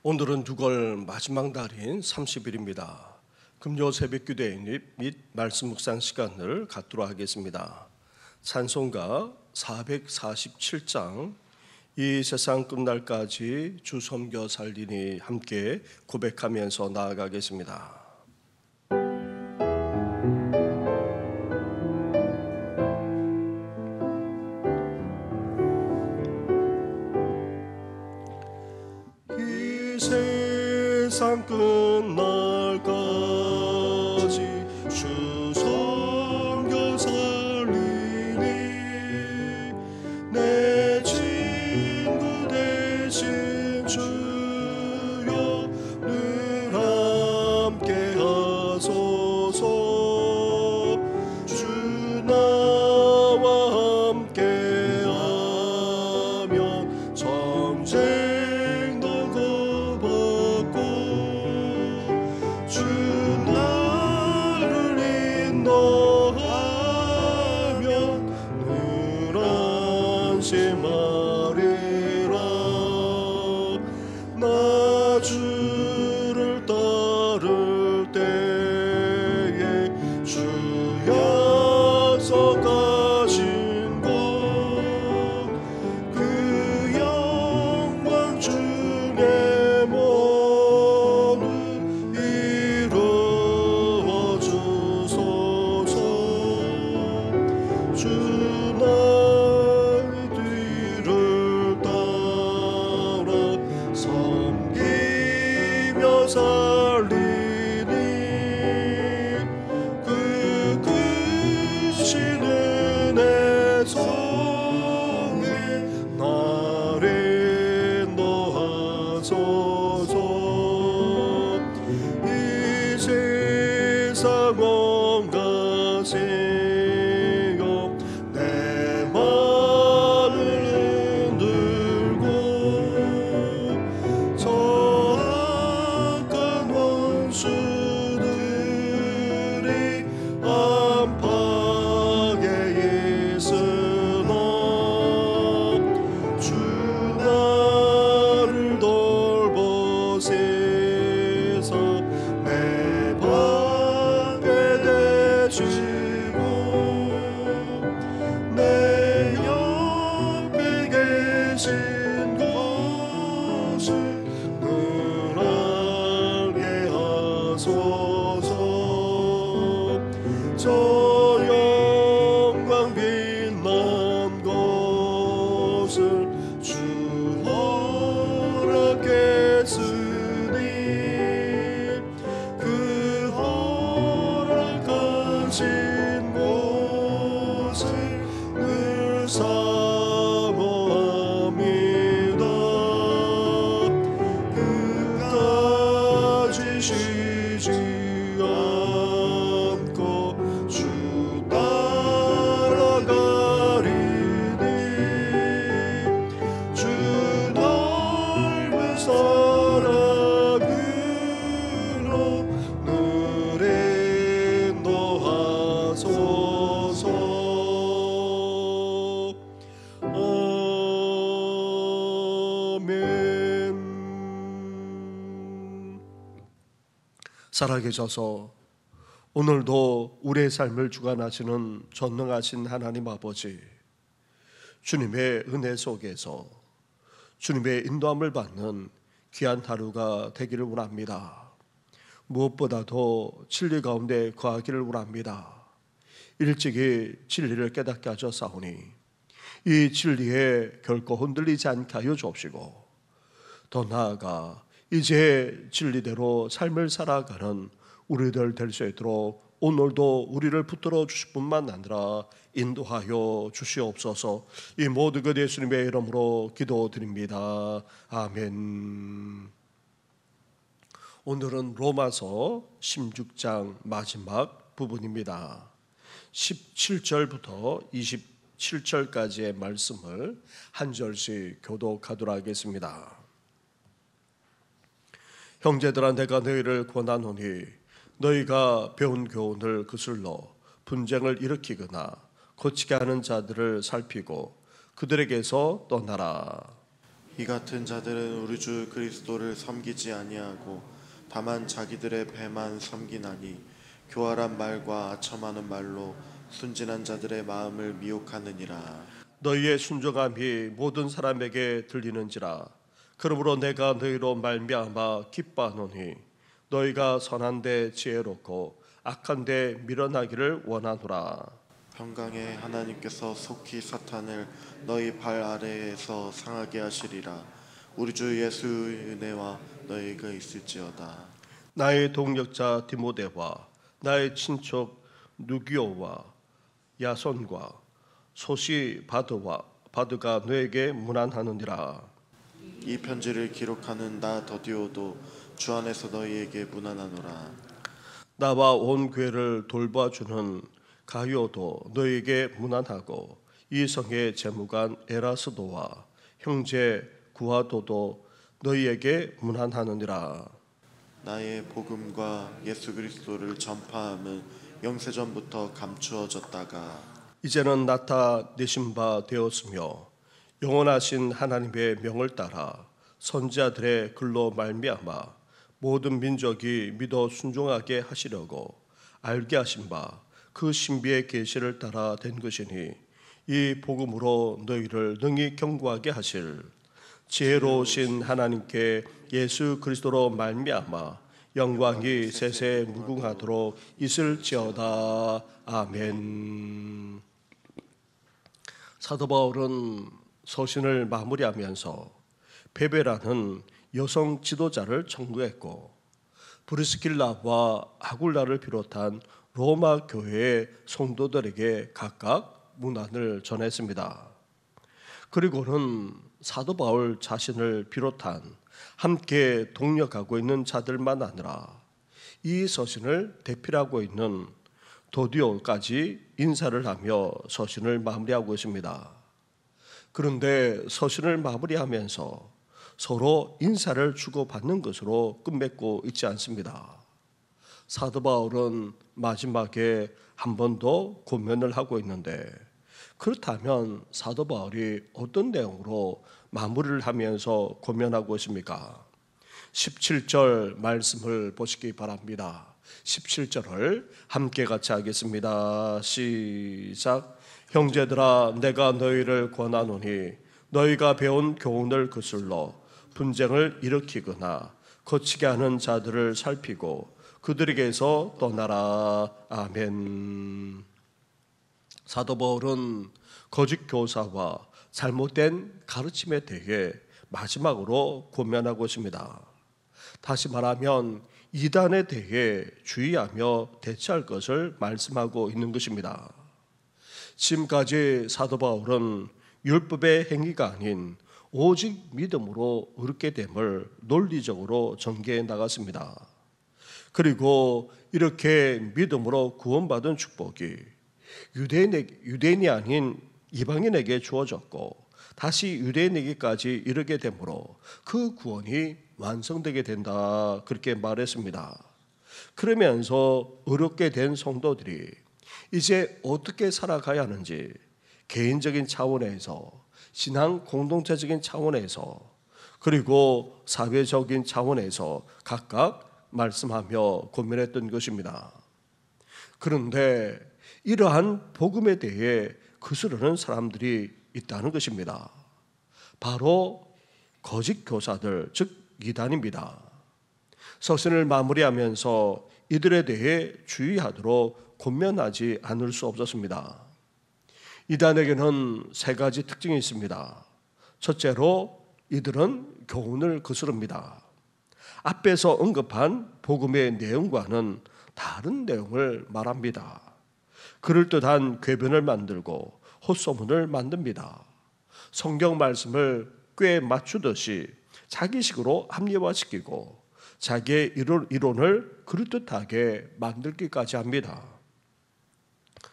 오늘은 6월 마지막 날인 30일입니다. 금요 새벽기도 및 말씀 묵상 시간을 갖도록 하겠습니다. 찬송가 447장 이 세상 끝날까지 주 섬겨 살리니 함께 고백하면서 나아가겠습니다. 세상 끝날까지 주 섬겨 살리니 내 친구 되신 주여 늘 함께 하소서. 주 나와 함께 하면 정죄 살아계셔서 오늘도 우리의 삶을 주관하시는 전능하신 하나님 아버지, 주님의 은혜 속에서 주님의 인도함을 받는 귀한 하루가 되기를 원합니다. 무엇보다도 진리 가운데 거하기를 원합니다. 일찍이 진리를 깨닫게 하셨사오니 이 진리에 결코 흔들리지 않게 하여 주옵시고, 더 나아가 이제 진리대로 삶을 살아가는 우리들 될 수 있도록 오늘도 우리를 붙들어 주실 뿐만 아니라 인도하여 주시옵소서. 이 모든 것 예수님의 이름으로 기도드립니다. 아멘. 오늘은 로마서 16장 마지막 부분입니다. 17절부터 27절까지의 말씀을 한 절씩 교독하도록 하겠습니다. 형제들아, 내가 너희를 권하노니 너희가 배운 교훈을 거슬러 분쟁을 일으키거나 고치게 하는 자들을 살피고 그들에게서 떠나라. 이 같은 자들은 우리 주 그리스도를 섬기지 아니하고 다만 자기들의 배만 섬기나니 교활한 말과 아첨하는 말로 순진한 자들의 마음을 미혹하느니라. 너희의 순종함이 모든 사람에게 들리는지라. 그러므로 내가 너희로 말미암아 기뻐하노니 너희가 선한데 지혜롭고 악한데 밀어나기를 원하노라. 평강의 하나님께서 속히 사탄을 너희 발 아래에서 상하게 하시리라. 우리 주 예수의 은혜와 너희가 있을지어다. 나의 동역자 디모데와 나의 친척 누기오와 야손과 소시 바드가 너에게 문안하느니라. 이 편지를 기록하는 나 더디오도 주 안에서 너희에게 문안하노라. 나와 온 교회를 돌봐주는 가요도 너에게 문안하고 이 성의 재무관 에라스도와 형제 구하도도 너희에게 문안하느니라. 나의 복음과 예수 그리스도를 전파함은 영세전부터 감추어졌다가 이제는 나타내신 바 되었으며 영원하신 하나님의 명을 따라 선지자들의 글로 말미암아 모든 민족이 믿어 순종하게 하시려고 알게 하신 바 그 신비의 계시를 따라 된 것이니 이 복음으로 너희를 능히 경고하게 하실 지혜로우신 하나님께 예수 그리스도로 말미암아 영광이 세세 무궁하도록 있을지어다. 아멘. 사도 바울은 서신을 마무리하면서 베베라는 여성 지도자를 청구했고 브리스길라와 아굴라를 비롯한 로마 교회의 성도들에게 각각 문안을 전했습니다. 그리고는 사도 바울 자신을 비롯한 함께 동역하고 있는 자들만 아니라 이 서신을 대필하고 있는 도디오까지 인사를 하며 서신을 마무리하고 있습니다. 그런데 서신을 마무리하면서 서로 인사를 주고받는 것으로 끝맺고 있지 않습니다. 사도 바울은 마지막에 한 번 더 고면을 하고 있는데 그렇다면 사도 바울이 어떤 내용으로 마무리를 하면서 고면하고 있습니까? 17절 말씀을 보시기 바랍니다. 17절을 함께 같이 하겠습니다. 시작. 형제들아 내가 너희를 권하노니 너희가 배운 교훈을 거슬러 분쟁을 일으키거나 거치게 하는 자들을 살피고 그들에게서 떠나라. 아멘. 사도 바울은 거짓 교사와 잘못된 가르침에 대해 마지막으로 고면하고 있습니다. 다시 말하면 이단에 대해 주의하며 대처할 것을 말씀하고 있는 것입니다. 지금까지 사도 바울은 율법의 행위가 아닌 오직 믿음으로 얻게 됨을 논리적으로 전개해 나갔습니다. 그리고 이렇게 믿음으로 구원받은 축복이 유대인이 아닌 이방인에게 주어졌고 다시 유대인에게까지 이르게 되므로 그 구원이 완성되게 된다, 그렇게 말했습니다. 그러면서 어렵게 된 성도들이 이제 어떻게 살아가야 하는지 개인적인 차원에서, 신앙 공동체적인 차원에서, 그리고 사회적인 차원에서 각각 말씀하며 고민했던 것입니다. 그런데 이러한 복음에 대해 거스르는 사람들이 있다는 것입니다. 바로 거짓 교사들, 즉 이단입니다. 서신을 마무리하면서 이들에 대해 주의하도록 권면하지 않을 수 없었습니다. 이단에게는 세 가지 특징이 있습니다. 첫째로 이들은 교훈을 거스릅니다. 앞에서 언급한 복음의 내용과는 다른 내용을 말합니다. 그럴듯한 궤변을 만들고 헛소문을 만듭니다. 성경 말씀을 꽤 맞추듯이 자기식으로 합리화시키고 자기의 이론을 그럴듯하게 만들기까지 합니다.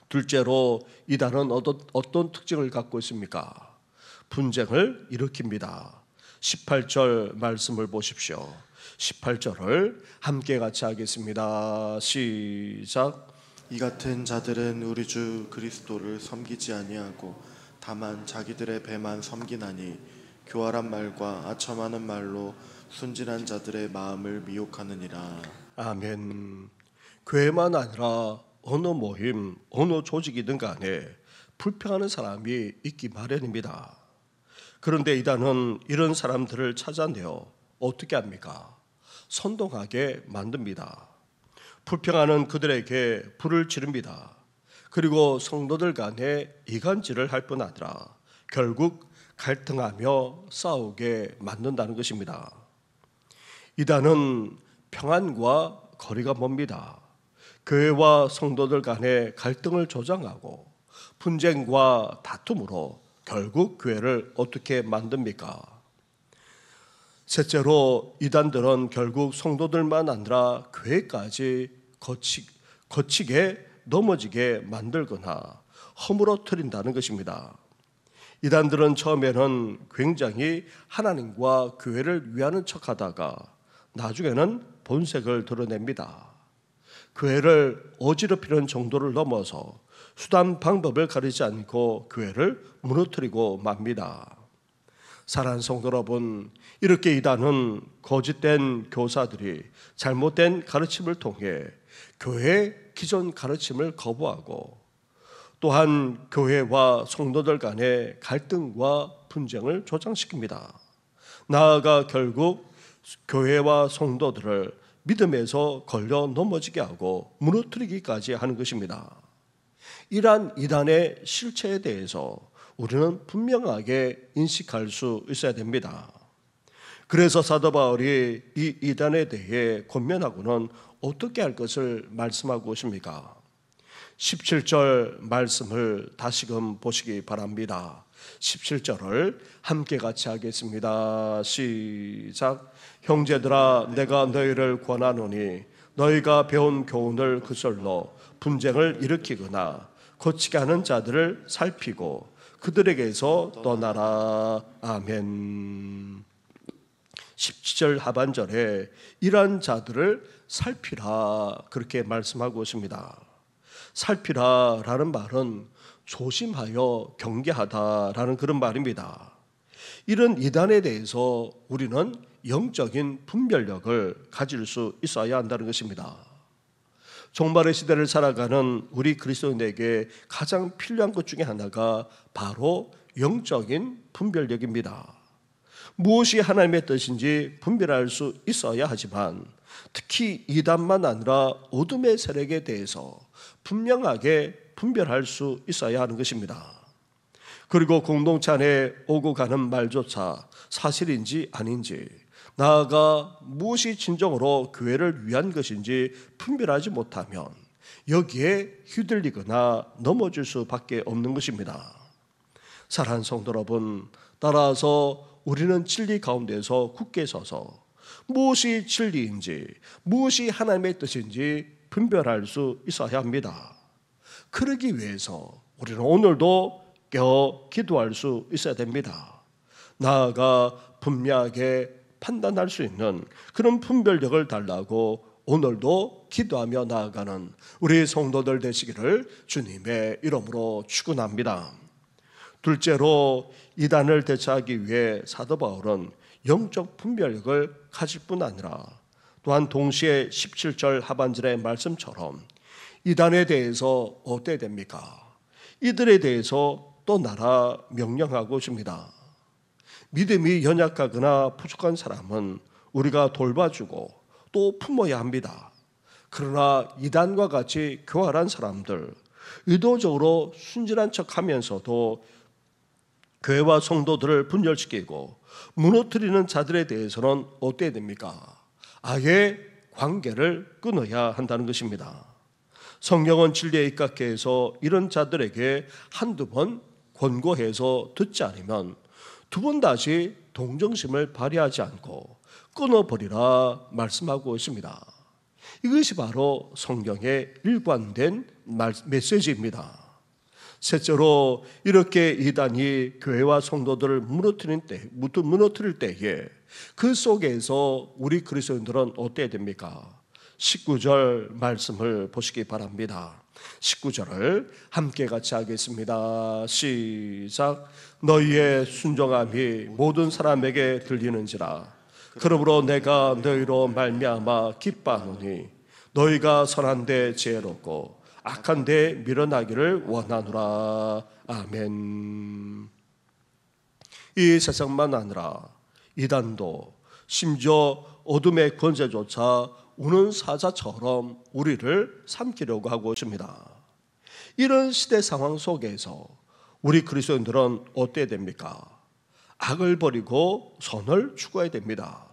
둘째로 이단은 어떤 특징을 갖고 있습니까? 분쟁을 일으킵니다. 18절 말씀을 보십시오. 18절을 함께 같이 하겠습니다. 시작. 이 같은 자들은 우리 주 그리스도를 섬기지 아니하고 다만 자기들의 배만 섬기나니 교활한 말과 아첨하는 말로 순진한 자들의 마음을 미혹하느니라. 아멘. 교회만 아니라 어느 모임, 어느 조직이든 간에 불평하는 사람이 있기 마련입니다. 그런데 이단은 이런 사람들을 찾아내어 어떻게 합니까? 선동하게 만듭니다. 불평하는 그들에게 불을 지릅니다. 그리고 성도들 간에 이간질을 할 뿐 아니라 결국 갈등하며 싸우게 만든다는 것입니다. 이단은 평안과 거리가 멉니다. 교회와 성도들 간의 갈등을 조장하고 분쟁과 다툼으로 결국 교회를 어떻게 만듭니까? 셋째로 이단들은 결국 성도들만 아니라 교회까지 거치게 넘어지게 만들거나 허물어뜨린다는 것입니다. 이단들은 처음에는 굉장히 하나님과 교회를 위하는 척하다가 나중에는 본색을 드러냅니다. 교회를 어지럽히는 정도를 넘어서 수단 방법을 가리지 않고 교회를 무너뜨리고 맙니다. 사랑하는 성도 여러분, 이렇게 이단은 거짓된 교사들이 잘못된 가르침을 통해 교회의 기존 가르침을 거부하고 또한 교회와 성도들 간의 갈등과 분쟁을 조장시킵니다. 나아가 결국 교회와 성도들을 믿음에서 걸려 넘어지게 하고 무너뜨리기까지 하는 것입니다. 이러한 이단의 실체에 대해서 우리는 분명하게 인식할 수 있어야 됩니다. 그래서 사도 바울이 이 이단에 대해 권면하고는 어떻게 할 것을 말씀하고 있습니까? 17절 말씀을 다시금 보시기 바랍니다. 17절을 함께 같이 하겠습니다. 시작. 형제들아, 내가 너희를 권하노니 너희가 배운 교훈을 그설로 분쟁을 일으키거나 거치게 하는 자들을 살피고 그들에게서 떠나라. 아멘. 17절 하반절에 이러한 자들을 살피라 그렇게 말씀하고 있습니다. 살피라라는 말은 조심하여 경계하다라는 그런 말입니다. 이런 이단에 대해서 우리는 영적인 분별력을 가질 수 있어야 한다는 것입니다. 종말의 시대를 살아가는 우리 그리스도인에게 가장 필요한 것 중에 하나가 바로 영적인 분별력입니다. 무엇이 하나님의 뜻인지 분별할 수 있어야 하지만 특히 이단만 아니라 어둠의 세력에 대해서 분명하게 분별할 수 있어야 하는 것입니다. 그리고 공동체 안에 오고 가는 말조차 사실인지 아닌지, 나아가 무엇이 진정으로 교회를 위한 것인지 분별하지 못하면 여기에 휘둘리거나 넘어질 수밖에 없는 것입니다. 사랑하는 성도 여러분, 따라서 우리는 진리 가운데서 굳게 서서 무엇이 진리인지, 무엇이 하나님의 뜻인지 분별할 수 있어야 합니다. 그러기 위해서 우리는 오늘도 깨어 기도할 수 있어야 됩니다. 나아가 분명하게 판단할 수 있는 그런 분별력을 달라고 오늘도 기도하며 나아가는 우리 성도들 되시기를 주님의 이름으로 축원합니다. 둘째로 이단을 대처하기 위해 사도 바울은 영적 분별력을 가질 뿐 아니라 또한 동시에 17절 하반절의 말씀처럼 이단에 대해서 어떻게 됩니까? 이들에 대해서 떠나라 명령하고 있습니다. 믿음이 연약하거나 부족한 사람은 우리가 돌봐주고 또 품어야 합니다. 그러나 이단과 같이 교활한 사람들, 의도적으로 순진한 척하면서도 교회와 성도들을 분열시키고 무너뜨리는 자들에 대해서는 어떻게 됩니까? 아예 관계를 끊어야 한다는 것입니다. 성경은 진리에 입각해 해서 이런 자들에게 한두 번 권고해서 듣지 않으면 두 번 다시 동정심을 발휘하지 않고 끊어버리라 말씀하고 있습니다. 이것이 바로 성경의 일관된 메시지입니다. 셋째로 이렇게 이단이 교회와 성도들을 무너뜨릴 때에 그 속에서 우리 그리스도인들은 어때야 됩니까? 19절 말씀을 보시기 바랍니다. 19절을 함께 같이 하겠습니다. 시작. 너희의 순종함이 모든 사람에게 들리는지라. 그러므로 내가 너희로 말미암아 기뻐하노니 너희가 선한데 지혜롭고 악한데 밀어나기를 원하노라. 아멘. 이 세상만 아니라 이단도 심지어 어둠의 권세조차 우는 사자처럼 우리를 삼키려고 하고 있습니다. 이런 시대 상황 속에서 우리 그리스도인들은 어때야 됩니까? 악을 버리고 선을 추구해야 됩니다.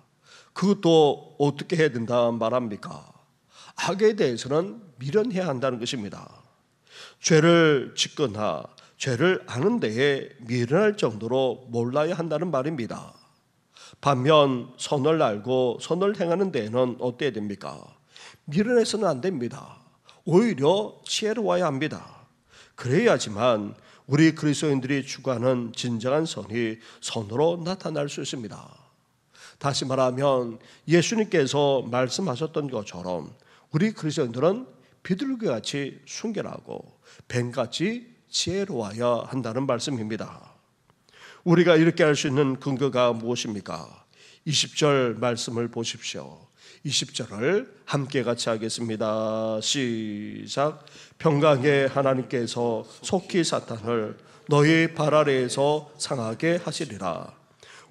그것도 어떻게 해야 된다 말합니까? 악에 대해서는 미련해야 한다는 것입니다. 죄를 짓거나 죄를 아는 데에 미련할 정도로 몰라야 한다는 말입니다. 반면 선을 알고 선을 행하는 데에는 어때야 됩니까? 미련해서는 안 됩니다. 오히려 지혜로워야 합니다. 그래야지만 우리 그리스도인들이 추구하는 진정한 선이 선으로 나타날 수 있습니다. 다시 말하면 예수님께서 말씀하셨던 것처럼 우리 그리스도인들은 비둘기같이 순결하고 뱀같이 지혜로워야 한다는 말씀입니다. 우리가 이렇게 할 수 있는 근거가 무엇입니까? 20절 말씀을 보십시오. 20절을 함께 같이 하겠습니다. 시작. 평강의 하나님께서 속히 사탄을 너희 발 아래에서 상하게 하시리라.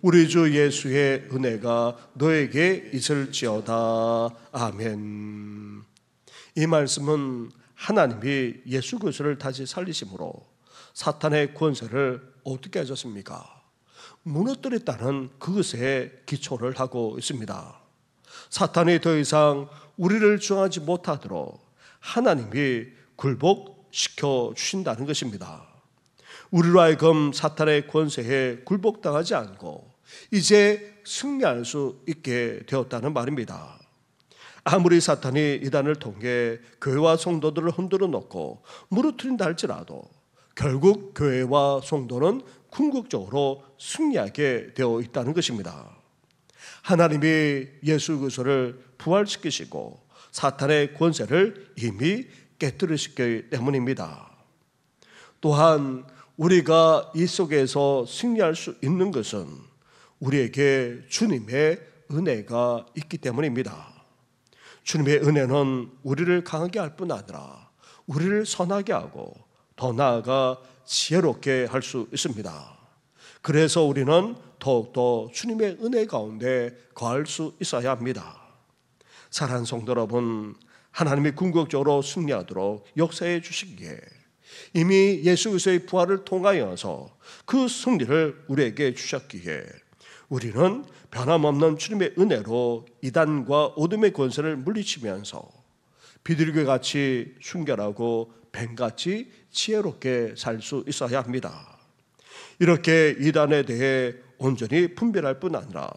우리 주 예수의 은혜가 너에게 있을지어다. 아멘. 이 말씀은 하나님이 예수 그리스도를 다시 살리심으로 사탄의 권세를 어떻게 하셨습니까? 무너뜨렸다는 그것에 기초를 하고 있습니다. 사탄이 더 이상 우리를 주장하지 못하도록 하나님이 굴복시켜 주신다는 것입니다. 우리로 하여금 사탄의 권세에 굴복당하지 않고 이제 승리할 수 있게 되었다는 말입니다. 아무리 사탄이 이단을 통해 교회와 성도들을 흔들어 놓고 무너뜨린다 할지라도 결국 교회와 성도는 궁극적으로 승리하게 되어 있다는 것입니다. 하나님이 예수 그리스도를 부활시키시고 사탄의 권세를 이미 깨뜨리셨기 때문입니다. 또한 우리가 이 속에서 승리할 수 있는 것은 우리에게 주님의 은혜가 있기 때문입니다. 주님의 은혜는 우리를 강하게 할 뿐 아니라 우리를 선하게 하고 더 나아가 지혜롭게 할 수 있습니다. 그래서 우리는 더욱더 주님의 은혜 가운데 거할 수 있어야 합니다. 사랑하는 성도 여러분, 하나님이 궁극적으로 승리하도록 역사해 주시기에 이미 예수 그리스도의 부활을 통하여서 그 승리를 우리에게 주셨기에 우리는 변함없는 주님의 은혜로 이단과 어둠의 권세를 물리치면서 비둘기같이 순결하고 뱀같이 지혜롭게 살 수 있어야 합니다. 이렇게 이단에 대해 온전히 분별할 뿐 아니라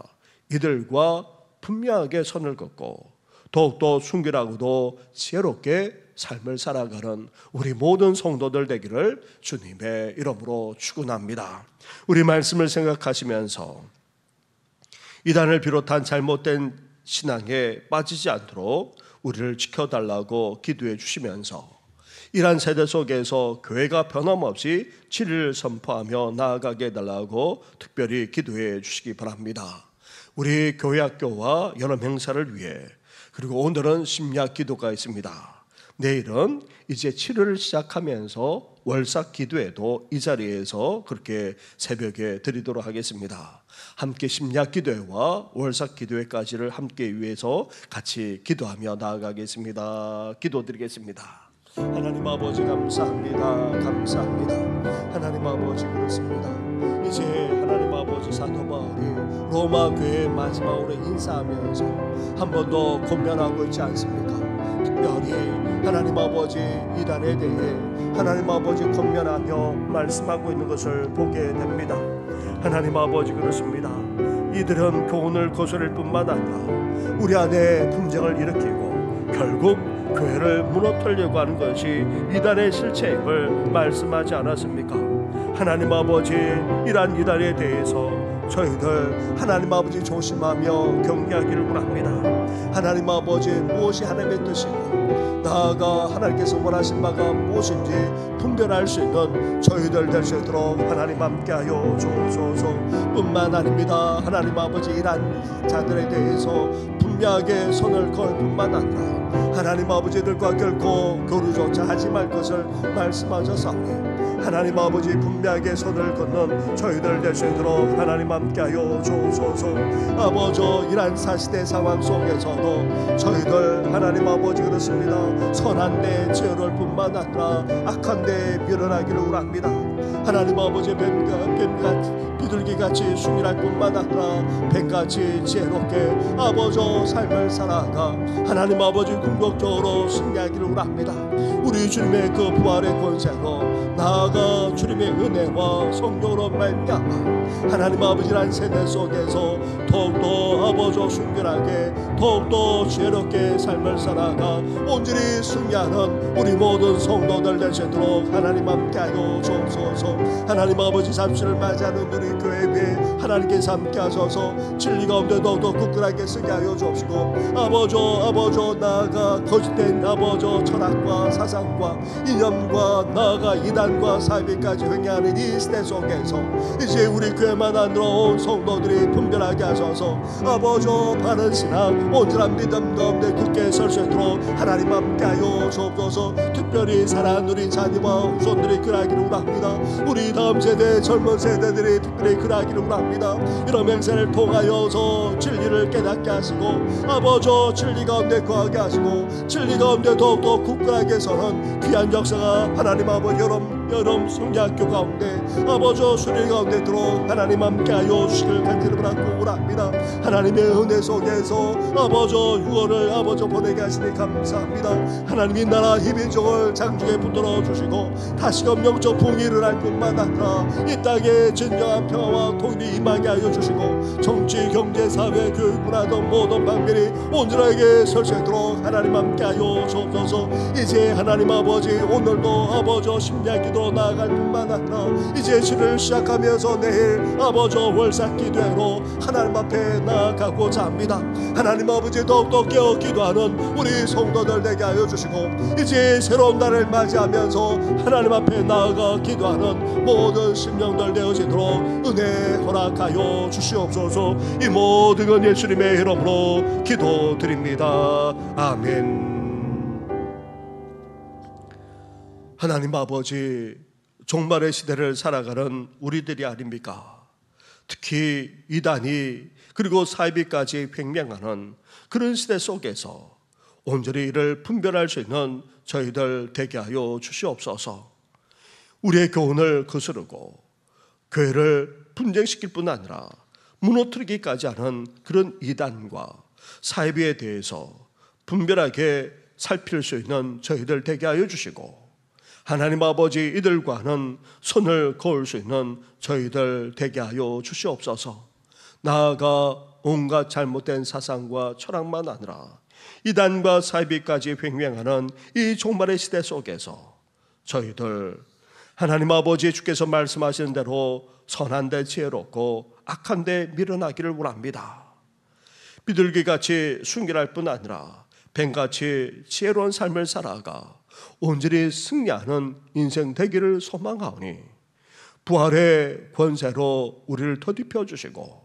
이들과 분명하게 선을 긋고 더욱더 순결하고도 지혜롭게 삶을 살아가는 우리 모든 성도들 되기를 주님의 이름으로 축원합니다. 우리 말씀을 생각하시면서 이단을 비롯한 잘못된 신앙에 빠지지 않도록 우리를 지켜달라고 기도해 주시면서 이러한 세대 속에서 교회가 변함없이 진리를 선포하며 나아가게 해달라고 특별히 기도해 주시기 바랍니다. 우리 교회 학교와 여러 행사를 위해 그리고 오늘은 심야 기도가 있습니다. 내일은 이제 7월을 시작하면서 월삭 기도회도 이 자리에서 그렇게 새벽에 드리도록 하겠습니다. 함께 심야 기도회와 월삭 기도회까지를 함께 위해서 같이 기도하며 나아가겠습니다. 기도드리겠습니다. 하나님 아버지 감사합니다. 감사합니다. 하나님 아버지 그렇습니다. 이제 하나님 아버지 사도 바울이 로마 교회의 마지막으로 인사하면서 한 번 더 권면하고 있지 않습니까? 특별히 하나님 아버지 이단에 대해 하나님 아버지 권면하며 말씀하고 있는 것을 보게 됩니다. 하나님 아버지 그렇습니다. 이들은 교훈을 거스를 뿐만 아니라 우리 안에 분쟁을 일으키고 결국 교회를 무너뜨리려고 하는 것이 이단의 실체임을 말씀하지 않았습니까? 하나님 아버지 이러한 이단에 대해서 저희들 하나님 아버지 조심하며 경계하기를 원합니다. 하나님 아버지 무엇이 하나님의 뜻이고 나아가 하나님께서 원하신 바가 무엇인지 분별할 수 있는 저희들 될 수 있도록 하나님 함께하여 주소서. 뿐만 아닙니다. 하나님 아버지 이란 자들에 대해서 분명하게 손을 걸 뿐만 아니라 하나님 아버지들과 결코 교류조차 하지 말 것을 말씀하셨사오니 하나님 아버지 분명하게 손을 걷는 저희들 될 수 있도록 하나님 함께하여 주소서. 아버지 이란 사시대 상황 속에서도 저희들 하나님 아버지 그렇습니다. 선한 데 지혜로울 뿐만 아니라 악한 데 밀어나기를 원합니다. 하나님 아버지 뱀같이 비둘기같이 순일할 뿐만 아니라 뱀같이 지혜롭게 아버지 삶을 살아가 하나님 아버지 궁극적으로 승리하기를 원합니다. 우리 주님의 그 부활의 권세로 나아가 주님의 은혜와 성령으로 말미암아 하나님 아버지란 세대 속에서 더욱더 아버지 순결하게 더욱더 지혜롭게 삶을 살아가 온전히 승리하는 우리 모든 성도들 될 수 있도록 하나님 함께하여 주옵소서. 하나님 아버지 잠시를 맞이하는 우리 교회 위에 하나님께서 함께하셔서 진리 가운데 더욱더 굳건하게 쓰게 하여 주옵시고 아버지 나아가 거짓된 아버지 철학과 사상과 이념과 나아가 이단과 사이비까지 횡행하는 이 시대 속에서 이제 우리 교회만 안으로 온 성도들이 분별하게 하셔서 아버지 바른 신앙 온전한 믿음 가운데 굳게 설 수 있도록 하나님 함께하여 주옵소서. 특별히 사랑하는 우리 자녀와 후손들이 그러하기를 원합니다. 우리 다음 세대 젊은 세대들이 특별히 그러하기를 원합니다. 이런 맹세를 통하여서 진리를 깨닫게 하시고 아버지 진리 가운데 거하게 하시고 진리 가운데 더욱더 굳건하게 서는 귀한 역사가 하나님 아버지 여름 성리학교 가운데 아버지 수리 가운데 들어 하나님 함께하여 주시길 간절히 바라고 원합니다. 하나님의 은혜 속에서 아버지 유언을 아버지 보내게 하시니 감사합니다. 하나님이 나라 힘인종을 장중에 붙들어 주시고 다시금 영적 풍의를 할 뿐만 아니라 이 땅에 진정한 평화와 통일이 임하게 하여 주시고 정치, 경제, 사회, 교육, 문화 등 모든 방면이 온전하게 설 수 있도록 하나님 함께하여 주옵소서. 이제 하나님 아버지 오늘도 아버지 심야 기도 나아갈 뿐만 아니라 이제 주를 시작하면서 내일 아버지 월삭 기도회로 하나님 앞에 나아가고자 합니다. 하나님 아버지 더욱더 깨어 기도하는 우리 성도들 되게 하여 주시고 이제 새로운 날을 맞이하면서 하나님 앞에 나아가 기도하는 모든 심령들 되어지도록 은혜 허락하여 주시옵소서. 이 모든 건 예수님의 이름으로 기도드립니다. 아멘. 하나님 아버지 종말의 시대를 살아가는 우리들이 아닙니까? 특히 이단이 그리고 사이비까지 횡명하는 그런 시대 속에서 온전히 이를 분별할 수 있는 저희들 되게 하여 주시옵소서. 우리의 교훈을 거스르고 교회를 분쟁시킬 뿐 아니라 무너뜨리기까지 하는 그런 이단과 사이비에 대해서 분별하게 살필 수 있는 저희들 되게 하여 주시고 하나님 아버지 이들과는 손을 그을 수 있는 저희들 되게 하여 주시옵소서. 나아가 온갖 잘못된 사상과 철학만 아니라 이단과 사이비까지 횡행하는 이 종말의 시대 속에서 저희들 하나님 아버지 주께서 말씀하시는 대로 선한 데 지혜롭고 악한 데 밀어나기를 원합니다. 비둘기같이 순결할 뿐 아니라 뱀같이 지혜로운 삶을 살아가 온전히 승리하는 인생 되기를 소망하오니 부활의 권세로 우리를 더딥혀 주시고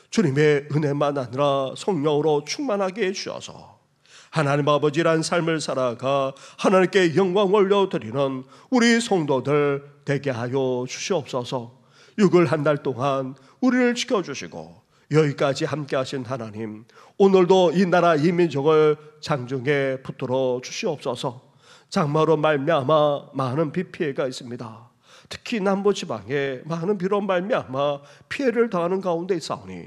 주님의 은혜만 아니라 성령으로 충만하게 해주셔서 하나님 아버지란 삶을 살아가 하나님께 영광 올려드리는 우리 성도들 되게 하여 주시옵소서. 6월 한 달 동안 우리를 지켜주시고 여기까지 함께 하신 하나님, 오늘도 이 나라 이 민족을 장중에 붙들어 주시옵소서. 장마로 말미암아 많은 비 피해가 있습니다. 특히 남부지방에 많은 비로 말미암아 피해를 당하는 가운데 있사오니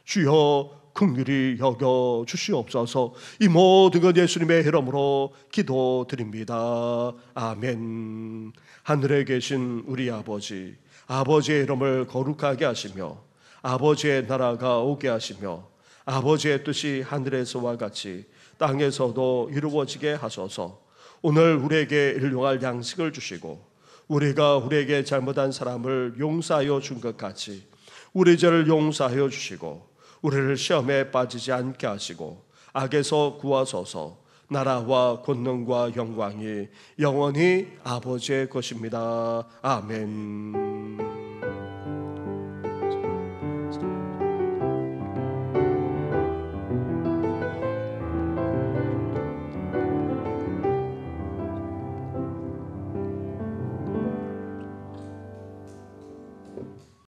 주여 긍휼히 여겨 주시옵소서. 이 모든 것 예수님의 이름으로 기도드립니다. 아멘. 하늘에 계신 우리 아버지, 아버지의 이름을 거룩하게 하시며 아버지의 나라가 오게 하시며 아버지의 뜻이 하늘에서와 같이 땅에서도 이루어지게 하소서. 오늘 우리에게 일용할 양식을 주시고 우리가 우리에게 잘못한 사람을 용서하여 준 것 같이 우리 죄를 용서하여 주시고 우리를 시험에 빠지지 않게 하시고 악에서 구하소서. 나라와 권능과 영광이 영원히 아버지의 것입니다. 아멘.